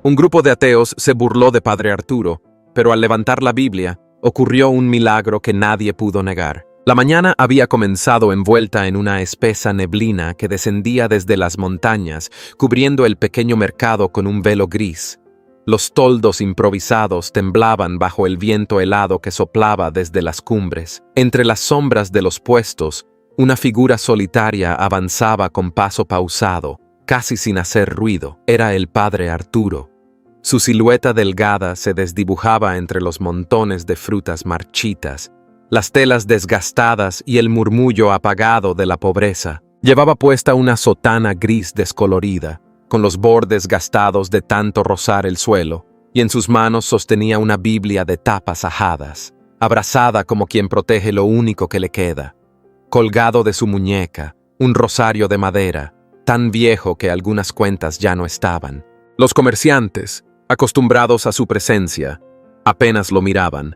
Un grupo de ateos se burló de Padre Arturo, pero al levantar la Biblia, ocurrió un milagro que nadie pudo negar. La mañana había comenzado envuelta en una espesa neblina que descendía desde las montañas, cubriendo el pequeño mercado con un velo gris. Los toldos improvisados temblaban bajo el viento helado que soplaba desde las cumbres. Entre las sombras de los puestos, una figura solitaria avanzaba con paso pausado, casi sin hacer ruido. Era el Padre Arturo. Su silueta delgada se desdibujaba entre los montones de frutas marchitas, las telas desgastadas y el murmullo apagado de la pobreza. Llevaba puesta una sotana gris descolorida, con los bordes gastados de tanto rozar el suelo, y en sus manos sostenía una Biblia de tapas ajadas, abrazada como quien protege lo único que le queda. Colgado de su muñeca, un rosario de madera, tan viejo que algunas cuentas ya no estaban. Los comerciantes, acostumbrados a su presencia, apenas lo miraban.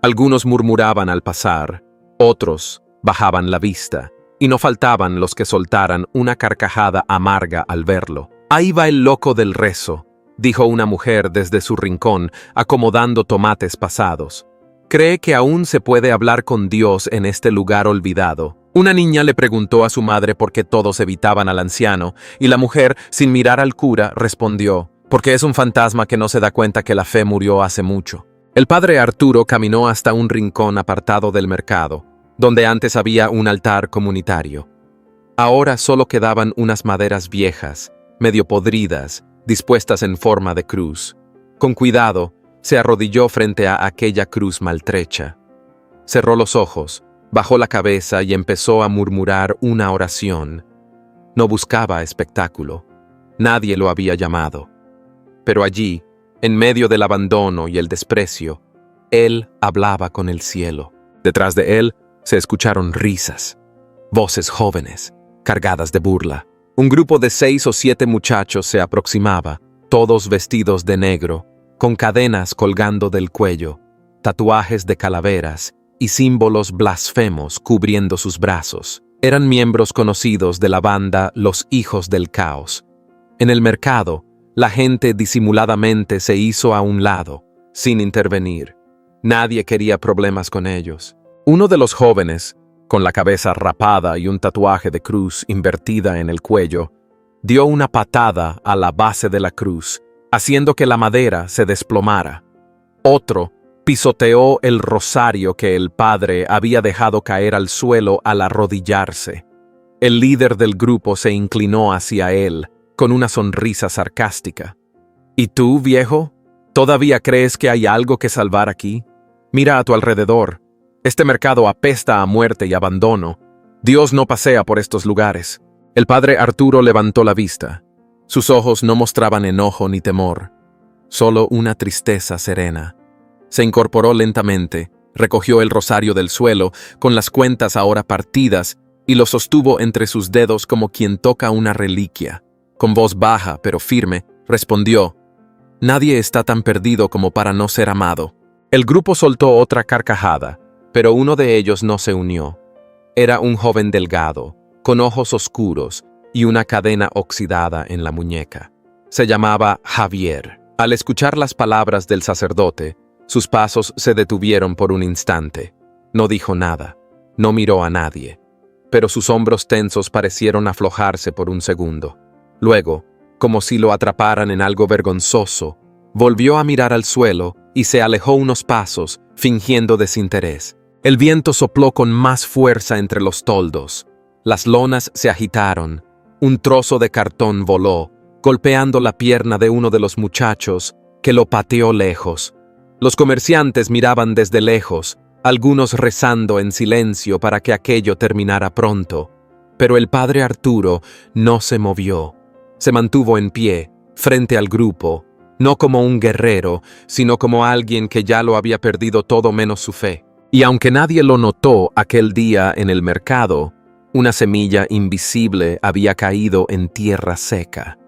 Algunos murmuraban al pasar, otros bajaban la vista, y no faltaban los que soltaran una carcajada amarga al verlo. «Ahí va el loco del rezo», dijo una mujer desde su rincón, acomodando tomates pasados. «¿Cree que aún se puede hablar con Dios en este lugar olvidado?» Una niña le preguntó a su madre por qué todos evitaban al anciano, y la mujer, sin mirar al cura, respondió: «Porque es un fantasma que no se da cuenta que la fe murió hace mucho». El Padre Arturo caminó hasta un rincón apartado del mercado, donde antes había un altar comunitario. Ahora solo quedaban unas maderas viejas, medio podridas, dispuestas en forma de cruz. Con cuidado, se arrodilló frente a aquella cruz maltrecha. Cerró los ojos, bajó la cabeza y empezó a murmurar una oración. No buscaba espectáculo. Nadie lo había llamado. Pero allí, en medio del abandono y el desprecio, él hablaba con el cielo. Detrás de él se escucharon risas, voces jóvenes, cargadas de burla. Un grupo de 6 o 7 muchachos se aproximaba, todos vestidos de negro, con cadenas colgando del cuello, tatuajes de calaveras y símbolos blasfemos cubriendo sus brazos. Eran miembros conocidos de la banda Los Hijos del Caos. En el mercado, la gente disimuladamente se hizo a un lado, sin intervenir. Nadie quería problemas con ellos. Uno de los jóvenes, con la cabeza rapada y un tatuaje de cruz invertida en el cuello, dio una patada a la base de la cruz, haciendo que la madera se desplomara. Otro pisoteó el rosario que el padre había dejado caer al suelo al arrodillarse. El líder del grupo se inclinó hacia él, con una sonrisa sarcástica. «¿Y tú, viejo? ¿Todavía crees que hay algo que salvar aquí? Mira a tu alrededor. Este mercado apesta a muerte y abandono. Dios no pasea por estos lugares». El Padre Arturo levantó la vista. Sus ojos no mostraban enojo ni temor, solo una tristeza serena. Se incorporó lentamente, recogió el rosario del suelo, con las cuentas ahora partidas, y lo sostuvo entre sus dedos como quien toca una reliquia. Con voz baja pero firme, respondió: «Nadie está tan perdido como para no ser amado». El grupo soltó otra carcajada, pero uno de ellos no se unió. Era un joven delgado, con ojos oscuros y una cadena oxidada en la muñeca. Se llamaba Javier. Al escuchar las palabras del sacerdote, sus pasos se detuvieron por un instante. No dijo nada, no miró a nadie, pero sus hombros tensos parecieron aflojarse por un segundo. Luego, como si lo atraparan en algo vergonzoso, volvió a mirar al suelo y se alejó unos pasos, fingiendo desinterés. El viento sopló con más fuerza entre los toldos. Las lonas se agitaron. Un trozo de cartón voló, golpeando la pierna de uno de los muchachos, que lo pateó lejos. Los comerciantes miraban desde lejos, algunos rezando en silencio para que aquello terminara pronto. Pero el Padre Arturo no se movió. Se mantuvo en pie, frente al grupo, no como un guerrero, sino como alguien que ya lo había perdido todo menos su fe. Y aunque nadie lo notó aquel día en el mercado, una semilla invisible había caído en tierra seca.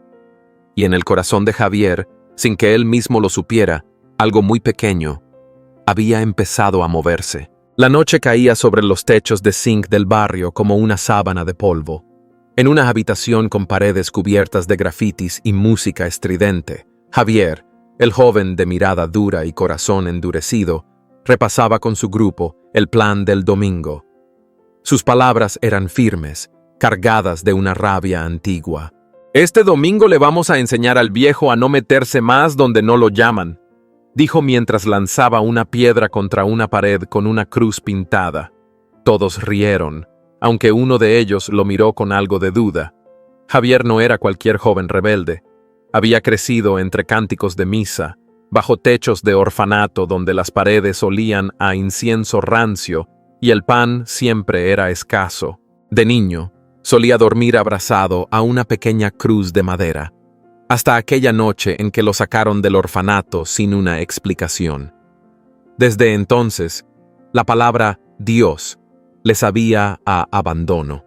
Y en el corazón de Javier, sin que él mismo lo supiera, algo muy pequeño había empezado a moverse. La noche caía sobre los techos de zinc del barrio como una sábana de polvo. En una habitación con paredes cubiertas de grafitis y música estridente, Javier, el joven de mirada dura y corazón endurecido, repasaba con su grupo el plan del domingo. Sus palabras eran firmes, cargadas de una rabia antigua. «Este domingo le vamos a enseñar al viejo a no meterse más donde no lo llaman», dijo mientras lanzaba una piedra contra una pared con una cruz pintada. Todos rieron, aunque uno de ellos lo miró con algo de duda. Javier no era cualquier joven rebelde. Había crecido entre cánticos de misa, bajo techos de orfanato donde las paredes olían a incienso rancio y el pan siempre era escaso. De niño, solía dormir abrazado a una pequeña cruz de madera, hasta aquella noche en que lo sacaron del orfanato sin una explicación. Desde entonces, la palabra Dios le sabía a abandono.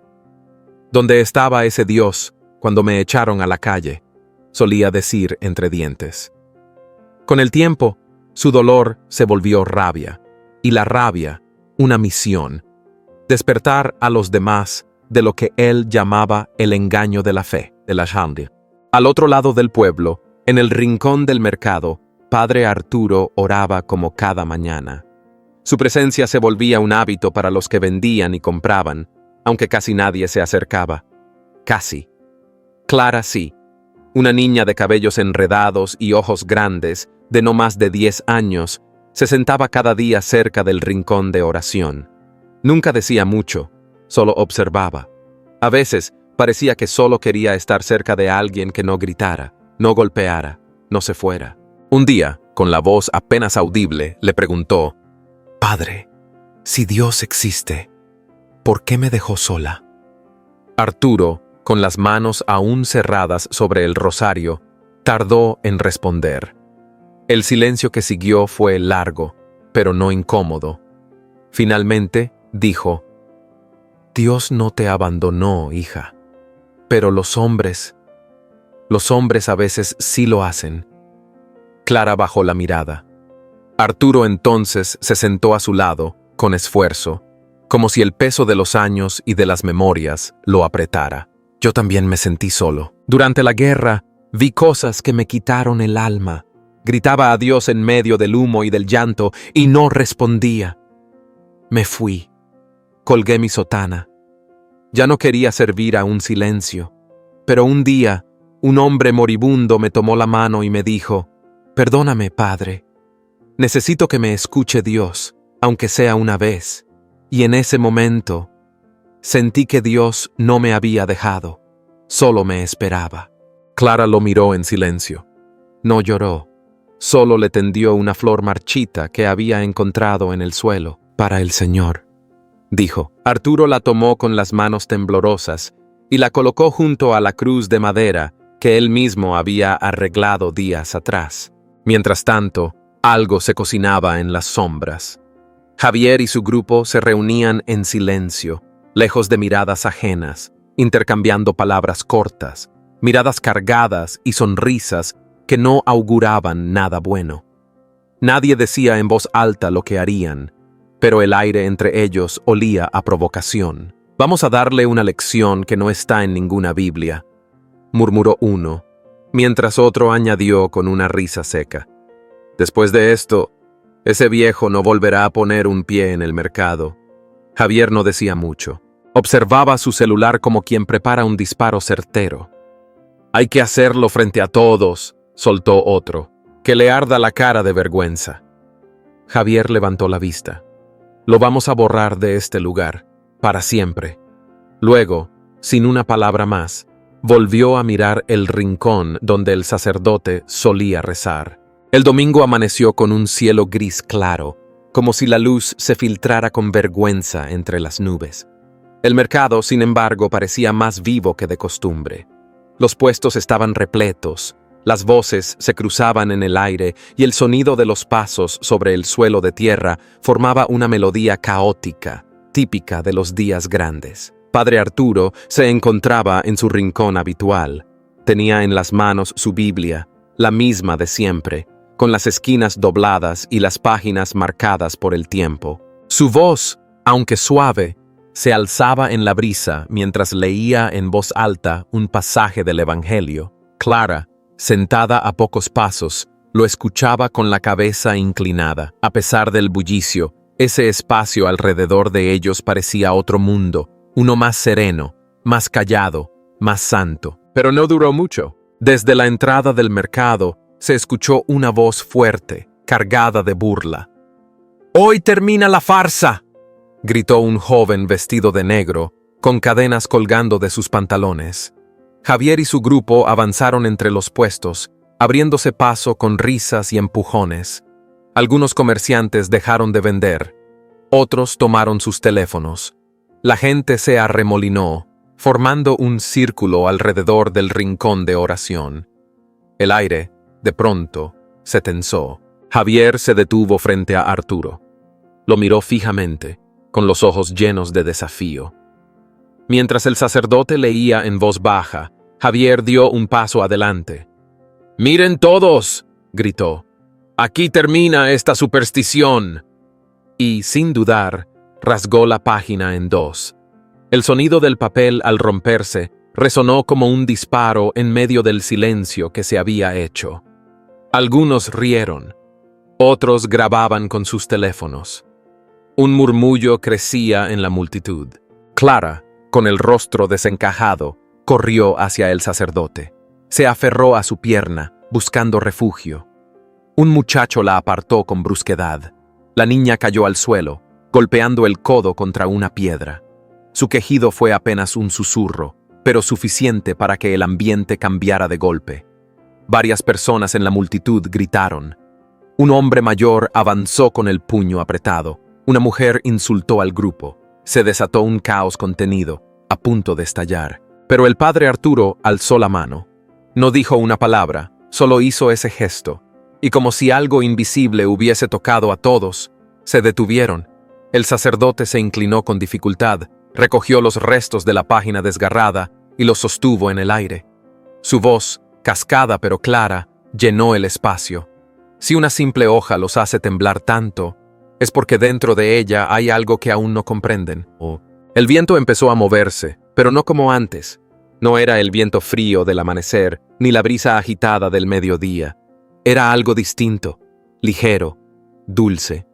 «¿Dónde estaba ese Dios cuando me echaron a la calle?», solía decir entre dientes. Con el tiempo, su dolor se volvió rabia, y la rabia, una misión: despertar a los demás de lo que él llamaba el engaño de la fe, de la Shandi. Al otro lado del pueblo, en el rincón del mercado, Padre Arturo oraba como cada mañana. Su presencia se volvía un hábito para los que vendían y compraban, aunque casi nadie se acercaba. Casi. Clara sí, una niña de cabellos enredados y ojos grandes, de no más de 10 años, se sentaba cada día cerca del rincón de oración. Nunca decía mucho, solo observaba. A veces parecía que solo quería estar cerca de alguien que no gritara, no golpeara, no se fuera. Un día, con la voz apenas audible, le preguntó: «Padre, si Dios existe, ¿por qué me dejó sola?». Arturo, con las manos aún cerradas sobre el rosario, tardó en responder. El silencio que siguió fue largo, pero no incómodo. Finalmente, dijo: «Dios no te abandonó, hija. Pero los hombres a veces sí lo hacen». Clara bajó la mirada. Arturo entonces se sentó a su lado, con esfuerzo, como si el peso de los años y de las memorias lo apretara. Yo también me sentí solo. Durante la guerra, vi cosas que me quitaron el alma. Gritaba a Dios en medio del humo y del llanto, y no respondía. Me fui. Colgué mi sotana. Ya no quería servir a un silencio. Pero un día, un hombre moribundo me tomó la mano y me dijo: «Perdóname, padre. Necesito que me escuche Dios, aunque sea una vez». Y en ese momento, sentí que Dios no me había dejado, solo me esperaba. Clara lo miró en silencio. No lloró, solo le tendió una flor marchita que había encontrado en el suelo. «Para el Señor», dijo. Arturo la tomó con las manos temblorosas y la colocó junto a la cruz de madera que él mismo había arreglado días atrás. Mientras tanto, algo se cocinaba en las sombras. Javier y su grupo se reunían en silencio, lejos de miradas ajenas, intercambiando palabras cortas, miradas cargadas y sonrisas que no auguraban nada bueno. Nadie decía en voz alta lo que harían, pero el aire entre ellos olía a provocación. «Vamos a darle una lección que no está en ninguna Biblia», murmuró uno, mientras otro añadió con una risa seca: «Después de esto, ese viejo no volverá a poner un pie en el mercado». Javier no decía mucho. Observaba su celular como quien prepara un disparo certero. «Hay que hacerlo frente a todos», soltó otro, «que le arda la cara de vergüenza». Javier levantó la vista. «Lo vamos a borrar de este lugar, para siempre». Luego, sin una palabra más, volvió a mirar el rincón donde el sacerdote solía rezar. El domingo amaneció con un cielo gris claro, como si la luz se filtrara con vergüenza entre las nubes. El mercado, sin embargo, parecía más vivo que de costumbre. Los puestos estaban repletos, las voces se cruzaban en el aire y el sonido de los pasos sobre el suelo de tierra formaba una melodía caótica, típica de los días grandes. Padre Arturo se encontraba en su rincón habitual. Tenía en las manos su Biblia, la misma de siempre, con las esquinas dobladas y las páginas marcadas por el tiempo. Su voz, aunque suave, se alzaba en la brisa mientras leía en voz alta un pasaje del Evangelio. Clara, sentada a pocos pasos, lo escuchaba con la cabeza inclinada. A pesar del bullicio, ese espacio alrededor de ellos parecía otro mundo, uno más sereno, más callado, más santo. Pero no duró mucho. Desde la entrada del mercado se escuchó una voz fuerte, cargada de burla. «¡Hoy termina la farsa!», gritó un joven vestido de negro, con cadenas colgando de sus pantalones. Javier y su grupo avanzaron entre los puestos, abriéndose paso con risas y empujones. Algunos comerciantes dejaron de vender, otros tomaron sus teléfonos. La gente se arremolinó, formando un círculo alrededor del rincón de oración. El aire, de pronto, se tensó. Javier se detuvo frente a Arturo. Lo miró fijamente, con los ojos llenos de desafío. Mientras el sacerdote leía en voz baja, Javier dio un paso adelante. «¡Miren todos!», gritó. «Aquí termina esta superstición». Y, sin dudar, rasgó la página en dos. El sonido del papel al romperse resonó como un disparo en medio del silencio que se había hecho. Algunos rieron, otros grababan con sus teléfonos. Un murmullo crecía en la multitud. Clara, con el rostro desencajado, corrió hacia el sacerdote. Se aferró a su pierna, buscando refugio. Un muchacho la apartó con brusquedad. La niña cayó al suelo, golpeando el codo contra una piedra. Su quejido fue apenas un susurro, pero suficiente para que el ambiente cambiara de golpe. Varias personas en la multitud gritaron. Un hombre mayor avanzó con el puño apretado. Una mujer insultó al grupo. Se desató un caos contenido, a punto de estallar. Pero el padre Arturo alzó la mano. No dijo una palabra, solo hizo ese gesto. Y como si algo invisible hubiese tocado a todos, se detuvieron. El sacerdote se inclinó con dificultad, recogió los restos de la página desgarrada y los sostuvo en el aire. Su voz, cascada pero clara, llenó el espacio. Si una simple hoja los hace temblar tanto, es porque dentro de ella hay algo que aún no comprenden. El viento empezó a moverse, pero no como antes. No era el viento frío del amanecer, ni la brisa agitada del mediodía. Era algo distinto, ligero, dulce.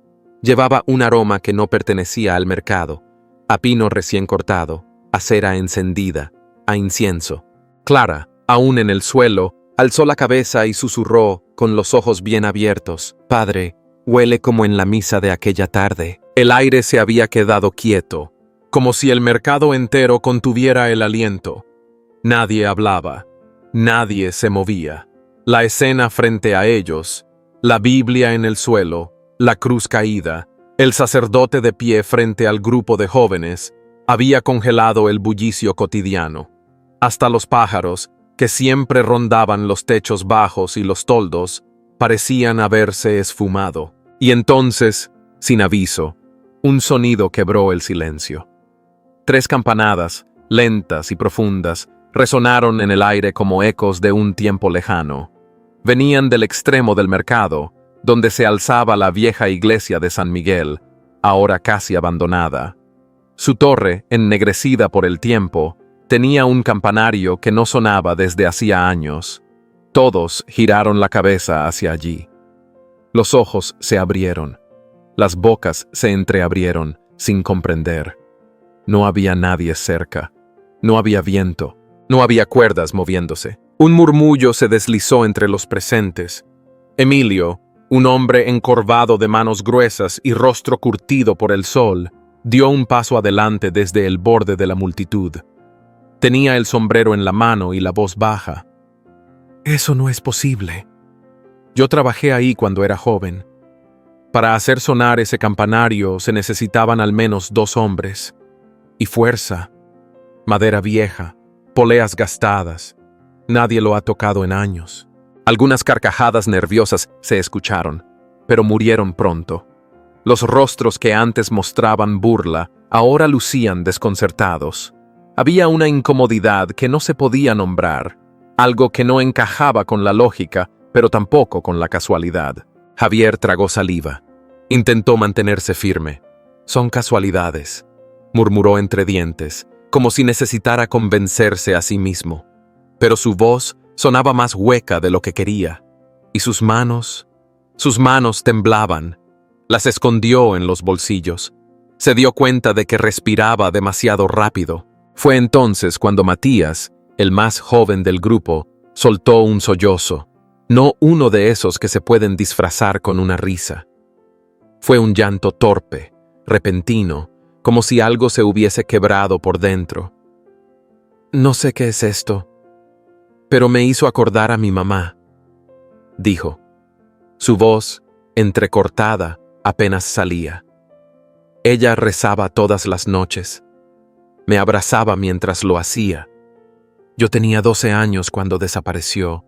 Llevaba un aroma que no pertenecía al mercado, a pino recién cortado, a cera encendida, a incienso. Clara, aún en el suelo, alzó la cabeza y susurró, con los ojos bien abiertos: «Padre, huele como en la misa de aquella tarde». El aire se había quedado quieto, como si el mercado entero contuviera el aliento. Nadie hablaba, nadie se movía. La escena frente a ellos, la Biblia en el suelo, la cruz caída, el sacerdote de pie frente al grupo de jóvenes, había congelado el bullicio cotidiano. Hasta los pájaros, que siempre rondaban los techos bajos y los toldos, parecían haberse esfumado. Y entonces, sin aviso, un sonido quebró el silencio. 3 campanadas, lentas y profundas, resonaron en el aire como ecos de un tiempo lejano. Venían del extremo del mercado, donde se alzaba la vieja iglesia de San Miguel, ahora casi abandonada. Su torre, ennegrecida por el tiempo, tenía un campanario que no sonaba desde hacía años. Todos giraron la cabeza hacia allí. Los ojos se abrieron. Las bocas se entreabrieron, sin comprender. No había nadie cerca. No había viento. No había cuerdas moviéndose. Un murmullo se deslizó entre los presentes. Emilio, un hombre encorvado de manos gruesas y rostro curtido por el sol, dio un paso adelante desde el borde de la multitud. Tenía el sombrero en la mano y la voz baja. «Eso no es posible. Yo trabajé ahí cuando era joven. Para hacer sonar ese campanario se necesitaban al menos 2 hombres. Y fuerza, madera vieja, poleas gastadas. Nadie lo ha tocado en años». Algunas carcajadas nerviosas se escucharon, pero murieron pronto. Los rostros que antes mostraban burla ahora lucían desconcertados. Había una incomodidad que no se podía nombrar, algo que no encajaba con la lógica, pero tampoco con la casualidad. Javier tragó saliva. Intentó mantenerse firme. «Son casualidades», murmuró entre dientes, como si necesitara convencerse a sí mismo. Pero su voz sonaba más hueca de lo que quería, y sus manos temblaban. Las escondió en los bolsillos. Se dio cuenta de que respiraba demasiado rápido. Fue entonces cuando Matías, el más joven del grupo, soltó un sollozo, no uno de esos que se pueden disfrazar con una risa. Fue un llanto torpe, repentino, como si algo se hubiese quebrado por dentro. «No sé qué es esto, pero me hizo acordar a mi mamá», dijo. Su voz, entrecortada, apenas salía. Ella rezaba todas las noches. Me abrazaba mientras lo hacía. Yo tenía 12 años cuando desapareció.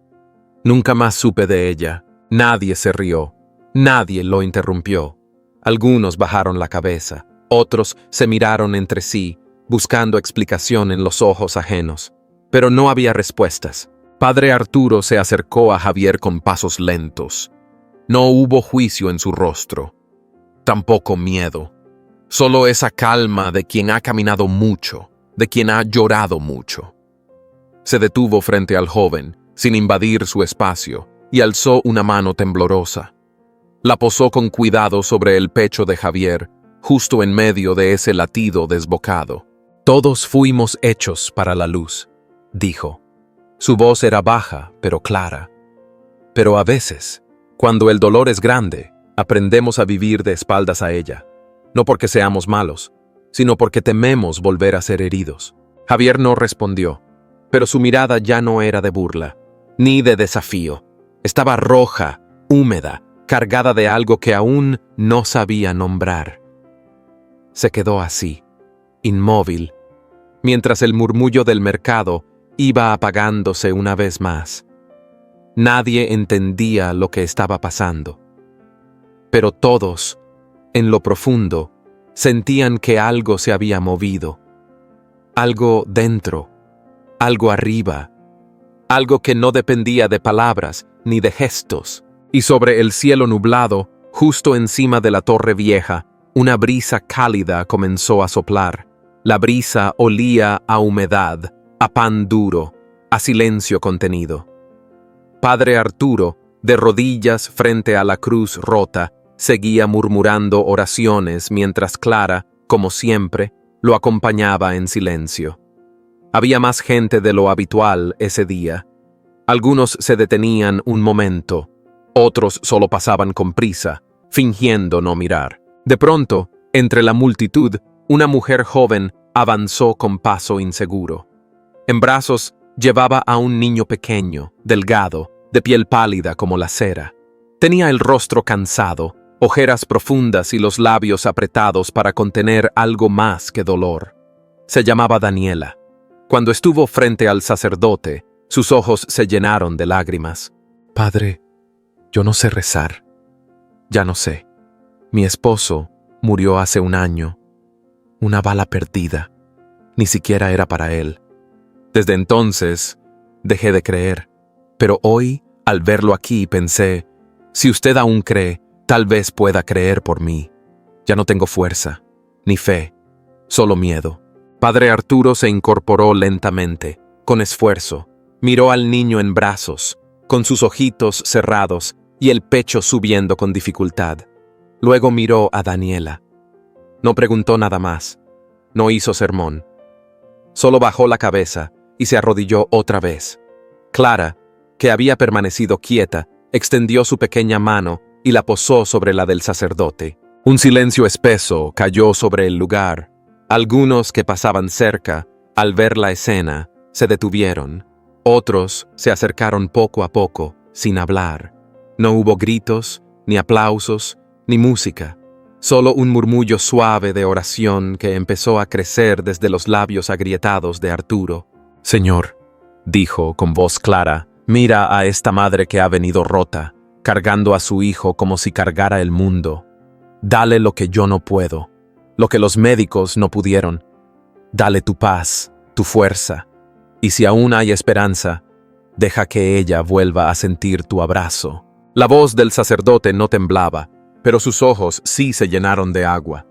Nunca más supe de ella. Nadie se rió. Nadie lo interrumpió. Algunos bajaron la cabeza. Otros se miraron entre sí, buscando explicación en los ojos ajenos. Pero no había respuestas. Padre Arturo se acercó a Javier con pasos lentos. No hubo juicio en su rostro. Tampoco miedo. Solo esa calma de quien ha caminado mucho, de quien ha llorado mucho. Se detuvo frente al joven, sin invadir su espacio, y alzó una mano temblorosa. La posó con cuidado sobre el pecho de Javier, justo en medio de ese latido desbocado. «Todos fuimos hechos para la luz», dijo. Su voz era baja, pero clara. Pero a veces, cuando el dolor es grande, aprendemos a vivir de espaldas a ella. No porque seamos malos, sino porque tememos volver a ser heridos. Javier no respondió, pero su mirada ya no era de burla, ni de desafío. Estaba roja, húmeda, cargada de algo que aún no sabía nombrar. Se quedó así, inmóvil, mientras el murmullo del mercado iba apagándose una vez más. Nadie entendía lo que estaba pasando. Pero todos, en lo profundo, sentían que algo se había movido. Algo dentro, algo arriba, algo que no dependía de palabras ni de gestos. Y sobre el cielo nublado, justo encima de la torre vieja, una brisa cálida comenzó a soplar. La brisa olía a humedad, a pan duro, a silencio contenido. Padre Arturo, de rodillas frente a la cruz rota, seguía murmurando oraciones mientras Clara, como siempre, lo acompañaba en silencio. Había más gente de lo habitual ese día. Algunos se detenían un momento, otros solo pasaban con prisa, fingiendo no mirar. De pronto, entre la multitud, una mujer joven avanzó con paso inseguro. En brazos llevaba a un niño pequeño, delgado, de piel pálida como la cera. Tenía el rostro cansado, ojeras profundas y los labios apretados para contener algo más que dolor. Se llamaba Daniela. Cuando estuvo frente al sacerdote, sus ojos se llenaron de lágrimas. «Padre, yo no sé rezar. Ya no sé. Mi esposo murió hace un año. Una bala perdida. Ni siquiera era para él. Desde entonces, dejé de creer. Pero hoy, al verlo aquí, pensé, si usted aún cree, tal vez pueda creer por mí. Ya no tengo fuerza, ni fe, solo miedo». Padre Arturo se incorporó lentamente, con esfuerzo. Miró al niño en brazos, con sus ojitos cerrados y el pecho subiendo con dificultad. Luego miró a Daniela. No preguntó nada más. No hizo sermón. Solo bajó la cabeza y se arrodilló otra vez. Clara, que había permanecido quieta, extendió su pequeña mano y la posó sobre la del sacerdote. Un silencio espeso cayó sobre el lugar. Algunos que pasaban cerca, al ver la escena, se detuvieron. Otros se acercaron poco a poco, sin hablar. No hubo gritos, ni aplausos, ni música. Solo un murmullo suave de oración que empezó a crecer desde los labios agrietados de Arturo. «Señor», dijo con voz clara, «mira a esta madre que ha venido rota, cargando a su hijo como si cargara el mundo. Dale lo que yo no puedo, lo que los médicos no pudieron. Dale tu paz, tu fuerza, y si aún hay esperanza, deja que ella vuelva a sentir tu abrazo». La voz del sacerdote no temblaba, pero sus ojos sí se llenaron de agua.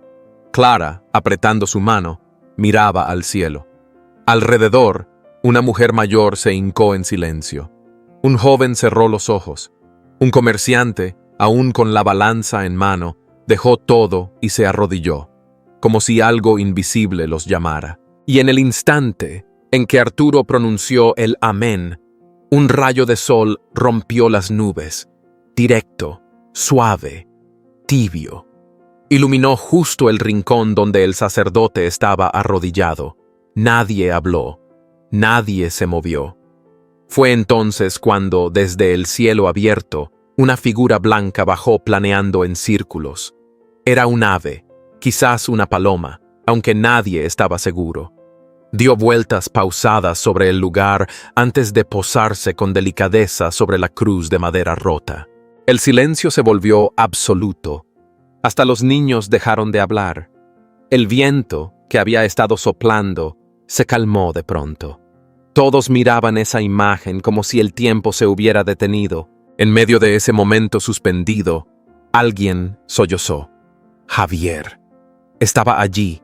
Clara, apretando su mano, miraba al cielo. Alrededor, una mujer mayor se hincó en silencio. Un joven cerró los ojos. Un comerciante, aún con la balanza en mano, dejó todo y se arrodilló, como si algo invisible los llamara. Y en el instante en que Arturo pronunció el amén, un rayo de sol rompió las nubes, directo, suave, tibio. Iluminó justo el rincón donde el sacerdote estaba arrodillado. Nadie habló, nadie se movió. Fue entonces cuando, desde el cielo abierto, una figura blanca bajó planeando en círculos. Era un ave, quizás una paloma, aunque nadie estaba seguro. Dio vueltas pausadas sobre el lugar antes de posarse con delicadeza sobre la cruz de madera rota. El silencio se volvió absoluto. Hasta los niños dejaron de hablar. El viento, que había estado soplando, se calmó de pronto. Todos miraban esa imagen como si el tiempo se hubiera detenido. En medio de ese momento suspendido, alguien sollozó. Javier. Estaba allí,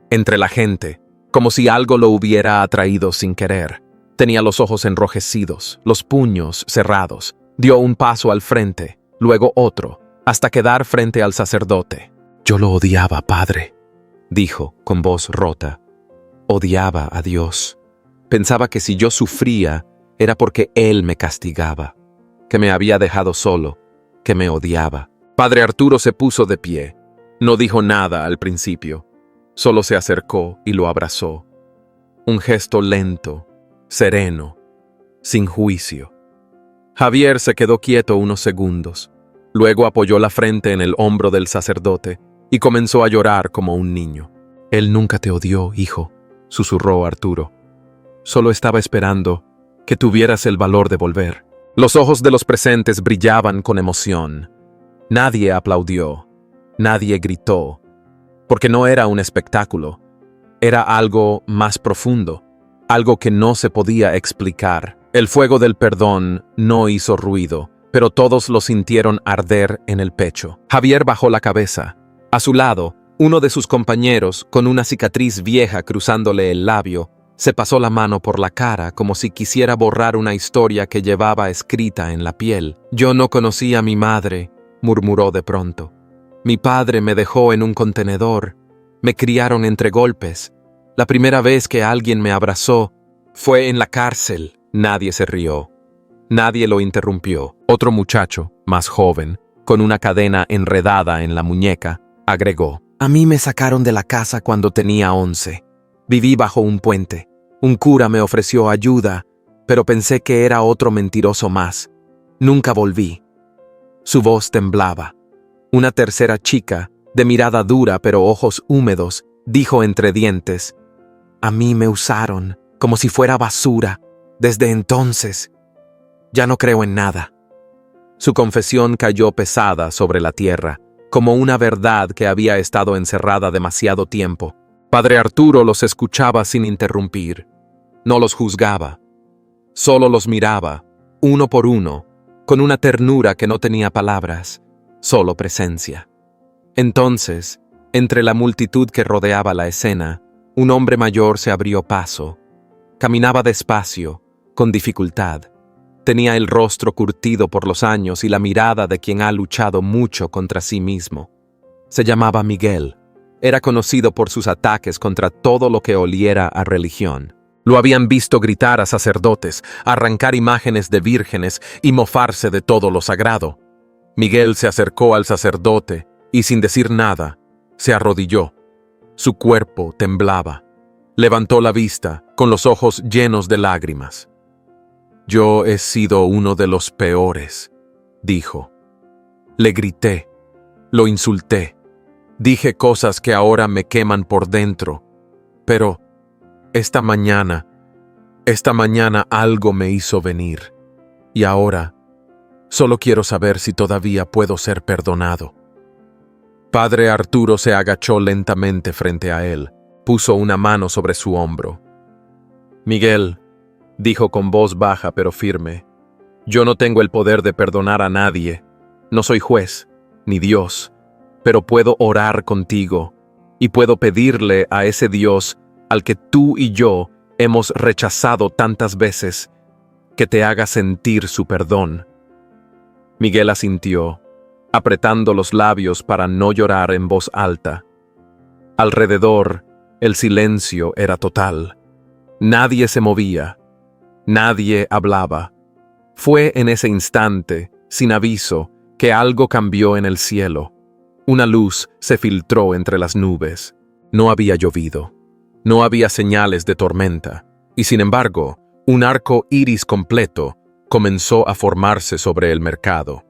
entre la gente, como si algo lo hubiera atraído sin querer. Tenía los ojos enrojecidos, los puños cerrados. Dio un paso al frente, luego otro, hasta quedar frente al sacerdote. «Yo lo odiaba, padre», dijo con voz rota. Odiaba a Dios. Pensaba que si yo sufría era porque Él me castigaba, que me había dejado solo, que me odiaba. Padre Arturo se puso de pie. No dijo nada al principio. Solo se acercó y lo abrazó. Un gesto lento, sereno, sin juicio. Javier se quedó quieto unos segundos. Luego apoyó la frente en el hombro del sacerdote y comenzó a llorar como un niño. «Él nunca te odió, hijo», susurró Arturo. «Solo estaba esperando que tuvieras el valor de volver». Los ojos de los presentes brillaban con emoción. Nadie aplaudió, nadie gritó, porque no era un espectáculo. Era algo más profundo, algo que no se podía explicar. El fuego del perdón no hizo ruido, pero todos lo sintieron arder en el pecho. Javier bajó la cabeza. A su lado, uno de sus compañeros, con una cicatriz vieja cruzándole el labio, se pasó la mano por la cara como si quisiera borrar una historia que llevaba escrita en la piel. «Yo no conocí a mi madre», murmuró de pronto. «Mi padre me dejó en un contenedor. Me criaron entre golpes. La primera vez que alguien me abrazó fue en la cárcel». Nadie se rió. Nadie lo interrumpió. Otro muchacho, más joven, con una cadena enredada en la muñeca, agregó: «A mí me sacaron de la casa cuando tenía 11. Viví bajo un puente. Un cura me ofreció ayuda, pero pensé que era otro mentiroso más. Nunca volví». Su voz temblaba. Una tercera chica, de mirada dura pero ojos húmedos, dijo entre dientes: «A mí me usaron, como si fuera basura. Desde entonces, ya no creo en nada». Su confesión cayó pesada sobre la tierra, como una verdad que había estado encerrada demasiado tiempo. Padre Arturo los escuchaba sin interrumpir. No los juzgaba. Solo los miraba, uno por uno, con una ternura que no tenía palabras, solo presencia. Entonces, entre la multitud que rodeaba la escena, un hombre mayor se abrió paso. Caminaba despacio, con dificultad. Tenía el rostro curtido por los años y la mirada de quien ha luchado mucho contra sí mismo. Se llamaba Miguel. Era conocido por sus ataques contra todo lo que oliera a religión. Lo habían visto gritar a sacerdotes, arrancar imágenes de vírgenes y mofarse de todo lo sagrado. Miguel se acercó al sacerdote y, sin decir nada, se arrodilló. Su cuerpo temblaba. Levantó la vista, con los ojos llenos de lágrimas. «Yo he sido uno de los peores», dijo. «Le grité, lo insulté. Dije cosas que ahora me queman por dentro, pero esta mañana algo me hizo venir, y ahora solo quiero saber si todavía puedo ser perdonado». Padre Arturo se agachó lentamente frente a él, puso una mano sobre su hombro. «Miguel», dijo con voz baja pero firme, «yo no tengo el poder de perdonar a nadie. No soy juez, ni Dios. Pero puedo orar contigo y puedo pedirle a ese Dios al que tú y yo hemos rechazado tantas veces que te haga sentir su perdón. Miguel asintió, apretando los labios para no llorar en voz alta. Alrededor, el silencio era total. Nadie se movía. Nadie hablaba. Fue en ese instante, sin aviso, que algo cambió en el cielo. Una luz se filtró entre las nubes. No había llovido. No había señales de tormenta. Y sin embargo, un arco iris completo comenzó a formarse sobre el mercado.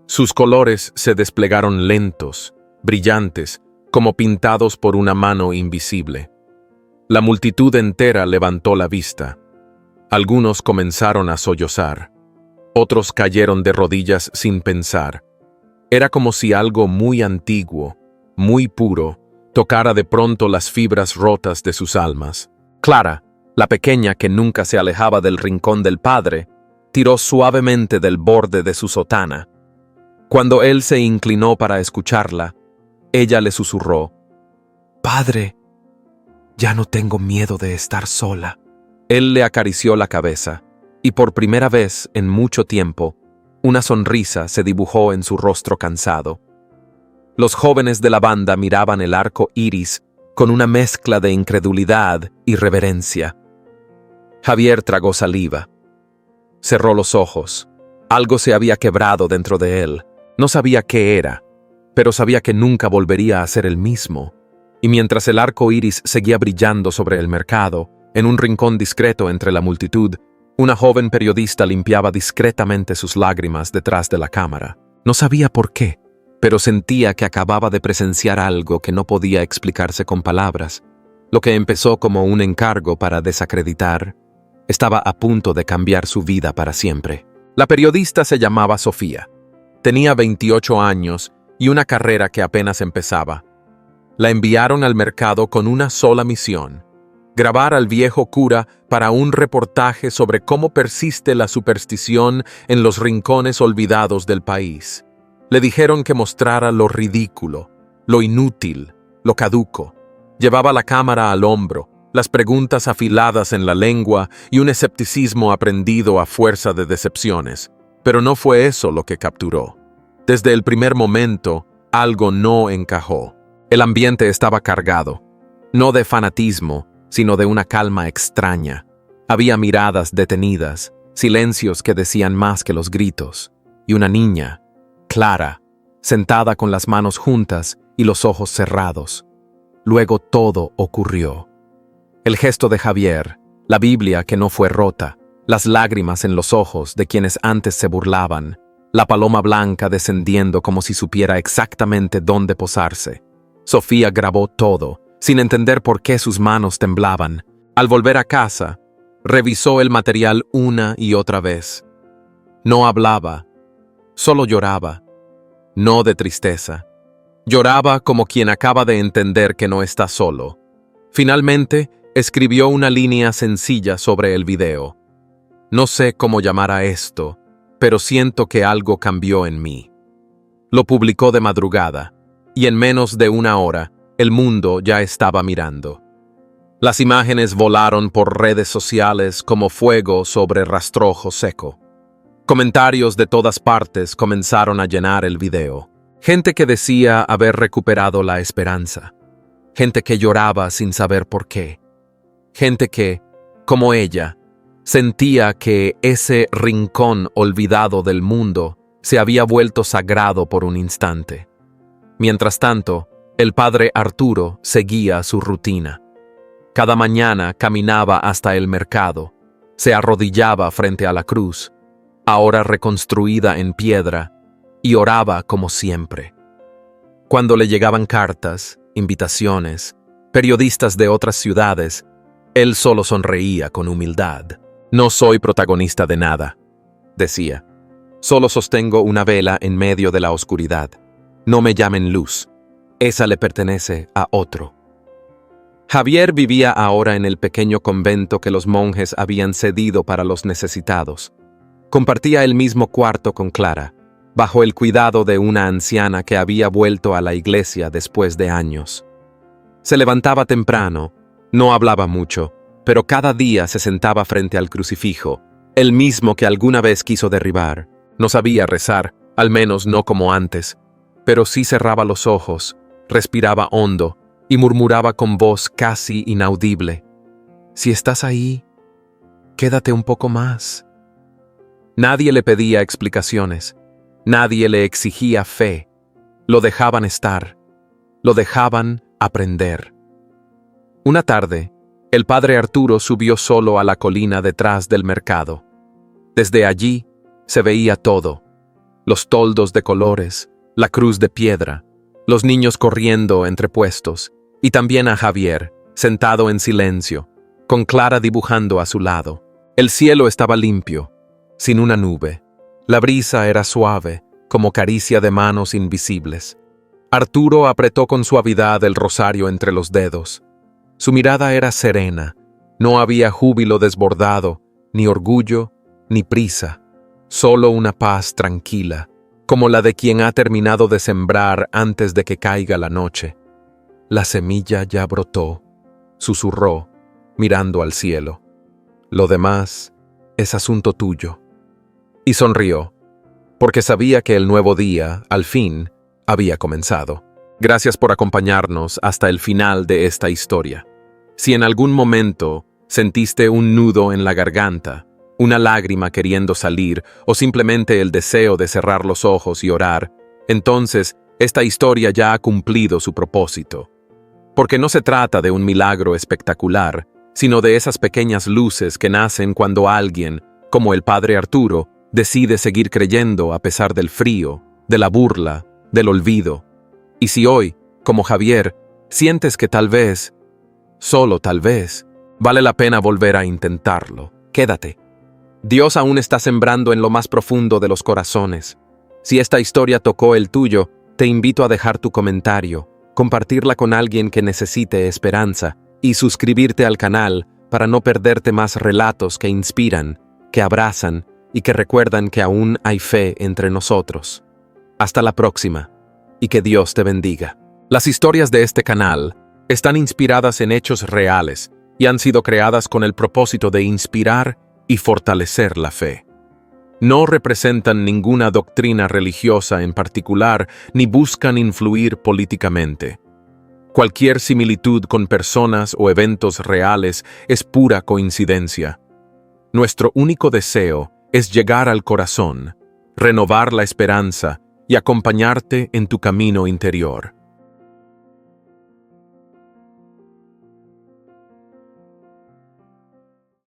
Sus colores se desplegaron lentos, brillantes, como pintados por una mano invisible. La multitud entera levantó la vista. Algunos comenzaron a sollozar. Otros cayeron de rodillas sin pensar. Era como si algo muy antiguo, muy puro, tocara de pronto las fibras rotas de sus almas. Clara, la pequeña que nunca se alejaba del rincón del padre, tiró suavemente del borde de su sotana. Cuando él se inclinó para escucharla, ella le susurró: «Padre, ya no tengo miedo de estar sola». Él le acarició la cabeza, y por primera vez en mucho tiempo, una sonrisa se dibujó en su rostro cansado. Los jóvenes de la banda miraban el arco iris con una mezcla de incredulidad y reverencia. Javier tragó saliva. Cerró los ojos. Algo se había quebrado dentro de él. No sabía qué era, pero sabía que nunca volvería a ser el mismo. Y mientras el arco iris seguía brillando sobre el mercado, en un rincón discreto entre la multitud, una joven periodista limpiaba discretamente sus lágrimas detrás de la cámara. No sabía por qué, pero sentía que acababa de presenciar algo que no podía explicarse con palabras. Lo que empezó como un encargo para desacreditar, estaba a punto de cambiar su vida para siempre. La periodista se llamaba Sofía. Tenía 28 años y una carrera que apenas empezaba. La enviaron al mercado con una sola misión: grabar al viejo cura para un reportaje sobre cómo persiste la superstición en los rincones olvidados del país. Le dijeron que mostrara lo ridículo, lo inútil, lo caduco. Llevaba la cámara al hombro, las preguntas afiladas en la lengua y un escepticismo aprendido a fuerza de decepciones. Pero no fue eso lo que capturó. Desde el primer momento, algo no encajó. El ambiente estaba cargado, no de fanatismo, sino de una calma extraña. Había miradas detenidas, silencios que decían más que los gritos, y una niña, Clara, sentada con las manos juntas y los ojos cerrados. Luego todo ocurrió. El gesto de Javier, la Biblia que no fue rota, las lágrimas en los ojos de quienes antes se burlaban, la paloma blanca descendiendo como si supiera exactamente dónde posarse. Sofía grabó todo, sin entender por qué sus manos temblaban. Al volver a casa, revisó el material una y otra vez. No hablaba, solo lloraba, no de tristeza. Lloraba como quien acaba de entender que no está solo. Finalmente, escribió una línea sencilla sobre el video. No sé cómo llamar a esto, pero siento que algo cambió en mí. Lo publicó de madrugada, y en menos de una hora, el mundo ya estaba mirando. Las imágenes volaron por redes sociales como fuego sobre rastrojo seco. Comentarios de todas partes comenzaron a llenar el video. Gente que decía haber recuperado la esperanza. Gente que lloraba sin saber por qué. Gente que, como ella, sentía que ese rincón olvidado del mundo se había vuelto sagrado por un instante. Mientras tanto, el padre Arturo seguía su rutina. Cada mañana caminaba hasta el mercado, se arrodillaba frente a la cruz, ahora reconstruida en piedra, y oraba como siempre. Cuando le llegaban cartas, invitaciones, periodistas de otras ciudades, él solo sonreía con humildad. «No soy protagonista de nada», decía. «Solo sostengo una vela en medio de la oscuridad. No me llamen luz. Esa le pertenece a otro». Javier vivía ahora en el pequeño convento que los monjes habían cedido para los necesitados. Compartía el mismo cuarto con Clara, bajo el cuidado de una anciana que había vuelto a la iglesia después de años. Se levantaba temprano, no hablaba mucho, pero cada día se sentaba frente al crucifijo, el mismo que alguna vez quiso derribar. No sabía rezar, al menos no como antes, pero sí cerraba los ojos, respiraba hondo y murmuraba con voz casi inaudible: «Si estás ahí, quédate un poco más». Nadie le pedía explicaciones, nadie le exigía fe. Lo dejaban estar, lo dejaban aprender. Una tarde, el padre Arturo subió solo a la colina detrás del mercado. Desde allí se veía todo: los toldos de colores, la cruz de piedra, los niños corriendo entre puestos, y también a Javier, sentado en silencio, con Clara dibujando a su lado. El cielo estaba limpio, sin una nube. La brisa era suave, como caricia de manos invisibles. Arturo apretó con suavidad el rosario entre los dedos. Su mirada era serena, no había júbilo desbordado, ni orgullo, ni prisa, solo una paz tranquila, como la de quien ha terminado de sembrar antes de que caiga la noche. La semilla ya brotó, susurró, mirando al cielo. Lo demás es asunto tuyo. Y sonrió, porque sabía que el nuevo día, al fin, había comenzado. Gracias por acompañarnos hasta el final de esta historia. Si en algún momento sentiste un nudo en la garganta, una lágrima queriendo salir o simplemente el deseo de cerrar los ojos y orar, entonces esta historia ya ha cumplido su propósito. Porque no se trata de un milagro espectacular, sino de esas pequeñas luces que nacen cuando alguien, como el padre Arturo, decide seguir creyendo a pesar del frío, de la burla, del olvido. Y si hoy, como Javier, sientes que tal vez, solo tal vez, vale la pena volver a intentarlo, quédate. Dios aún está sembrando en lo más profundo de los corazones. Si esta historia tocó el tuyo, te invito a dejar tu comentario, compartirla con alguien que necesite esperanza y suscribirte al canal para no perderte más relatos que inspiran, que abrazan y que recuerdan que aún hay fe entre nosotros. Hasta la próxima, y que Dios te bendiga. Las historias de este canal están inspiradas en hechos reales y han sido creadas con el propósito de inspirar y fortalecer la fe. No representan ninguna doctrina religiosa en particular ni buscan influir políticamente. Cualquier similitud con personas o eventos reales es pura coincidencia. Nuestro único deseo es llegar al corazón, renovar la esperanza y acompañarte en tu camino interior.